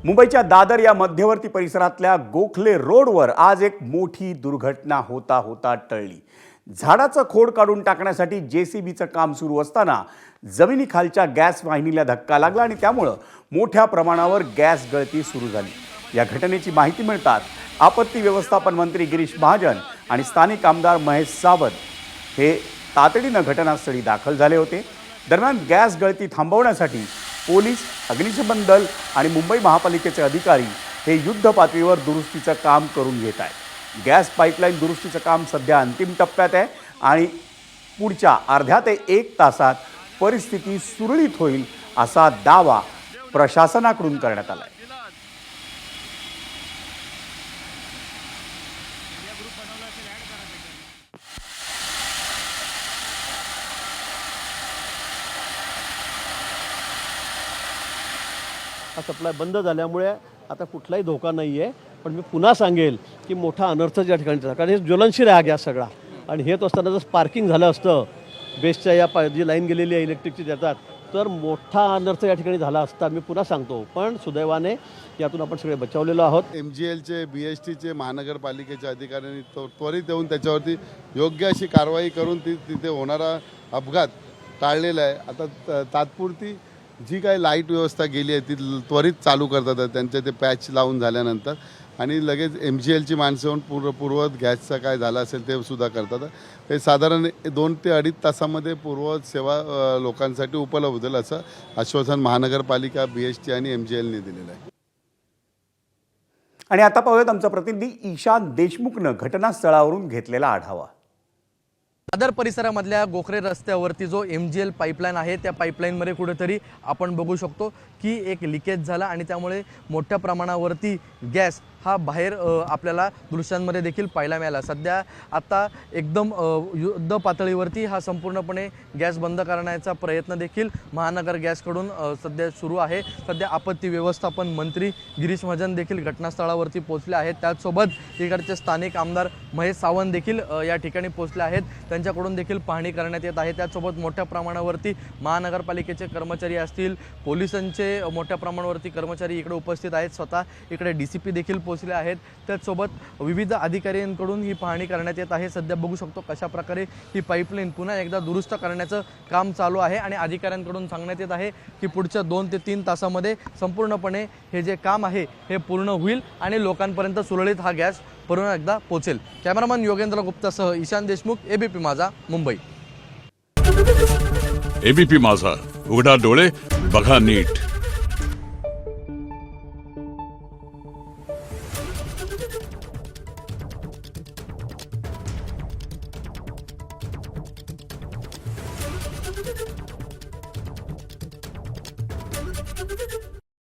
मुंबईच्या दादर या मध्यवर्ती परिसरातल्या गोखले रोडवर आज एक मोठी दुर्घटना होता होता टळली। झाडाचं खोड काढून टाकण्यासाठी जेसीबीचं काम सुरू असताना जमिनीखालच्या गॅस वाहिनीला धक्का लागला आणि त्यामुळे मोठ्या प्रमाणावर गॅस गळती सुरू झाली। या घटनेची माहिती मिळताच आपत्ती व्यवस्थापन मंत्री गिरीश महाजन आणि स्थानिक आमदार महेश सावंत हे तातडीनं घटनास्थळी दाखल झाले होते। दरम्यान गॅस गळती थांबवण्यासाठी पोलीस, अग्निशमन दल आणि मुंबई महापालिकेचे अधिकारी हे युद्ध पातळीवर दुरुस्तीचं काम करून घेत आहेत। गॅस पाईपलाईन दुरुस्तीचं काम सध्या अंतिम टप्प्यात आहे आणि पुढच्या अर्ध्या ते 1 तासात परिस्थिती सुरळीत होईल असा दावा प्रशासनाकडून करण्यात आला आहे। हा सप्लाय बंद झाल्यामुळे आता कुठलाही धोका नाही आहे। पण मी पुन्हा सांगेल की मोठा अनर्थ या ठिकाणी झाला, कारण हे ज्वलनशील आहे गॅस सगळा। आणि हे असताना जर स्पार्किंग झालं असतं बेसच्या या जी लाईन गेलेली आहे इलेक्ट्रिकची देतात, तर मोठा अनर्थ या ठिकाणी झाला असता। मी पुन्हा सांगतो, पण सुदैवाने यातून आपण सगळे बचावलेलो आहोत। MGLचे BSTचे महानगरपालिकेच्या अधिकाऱ्यांनी त्वरित येऊन त्याच्यावरती योग्य अशी कारवाई करून तिथे होणारा अपघात टाळलेला आहे। आता तात्पुरती जी काही लाईट व्यवस्था गेली आहे ती त्वरित चालू करतात त्यांचे ते पॅच लावून झाल्यानंतर, आणि लगेच MGLची माणसं येऊन पूर्ववत गॅसचा काय झाला असेल ते सुद्धा करतात। हे साधारण 2 ते 2.5 तासामध्ये पूर्ववत सेवा लोकांसाठी उपलब्ध होईल असं आश्वासन महानगरपालिका, BST आणि MGLने दिलेलं आहे। आणि आता पाहूयात आमचा प्रतिनिधी ईशान देशमुखनं घटनास्थळावरून घेतलेला आढावा। दादर परिसरामधल्या गोखरे रस्त्यावरती जो MGL पाईपलाईन आहे त्या पाईपलाईनमध्ये कुठेतरी आपण बघू शकतो की एक लिकेज झाला आणि त्यामुळे मोठ्या प्रमाणावरती गॅस हा बाहेर आपल्याला दृश्यांमध्ये देखील पाहायला मिळाला। सध्या आता एकदम युद्ध पातळीवरती हा संपूर्णपणे गॅस बंद करण्याचा प्रयत्न देखील महानगर गॅसकडून सध्या सुरू आहे। सध्या आपत्ती व्यवस्थापन मंत्री गिरीश महाजन देखील घटनास्थळावरती पोहोचले आहेत। त्याचसोबत इकडचे स्थानिक आमदार महेश सावंत देखील या ठिकाणी पोहोचले आहेत, त्यांच्याकडून देखील पाहणी करण्यात येत आहे। त्याचसोबत मोठ्या प्रमाणावरती महानगरपालिकेचे कर्मचारी असतील, पोलिसांचे मोठ्या प्रमाणावरती कर्मचारी इकडे उपस्थित आहेत, स्वतः इकडे DCP देखील पोहोचले आहेत। त्याचसोबत विविध अधिकाऱ्यांकडून ही पाहणी करण्यात येत आहे। सध्या बघू शकतो कशा प्रकारे ही पाईपलाईन पुन्हा एकदा दुरुस्त करण्याचं काम चालू आहे आणि अधिकाऱ्यांकडून सांगण्यात येत आहे की पुढच्या 2 ते 3 तासामध्ये संपूर्णपणे हे जे काम आहे हे पूर्ण होईल आणि लोकांपर्यंत सुरळीत हा गॅस पुन्हा एकदा पोहोचेल। कॅमेरामन योगेंद्र गुप्तासह ईशान देशमुख, ABP माझा, मुंबई। ABP माझा, उघडा डोळे बघा नीट। Thank you.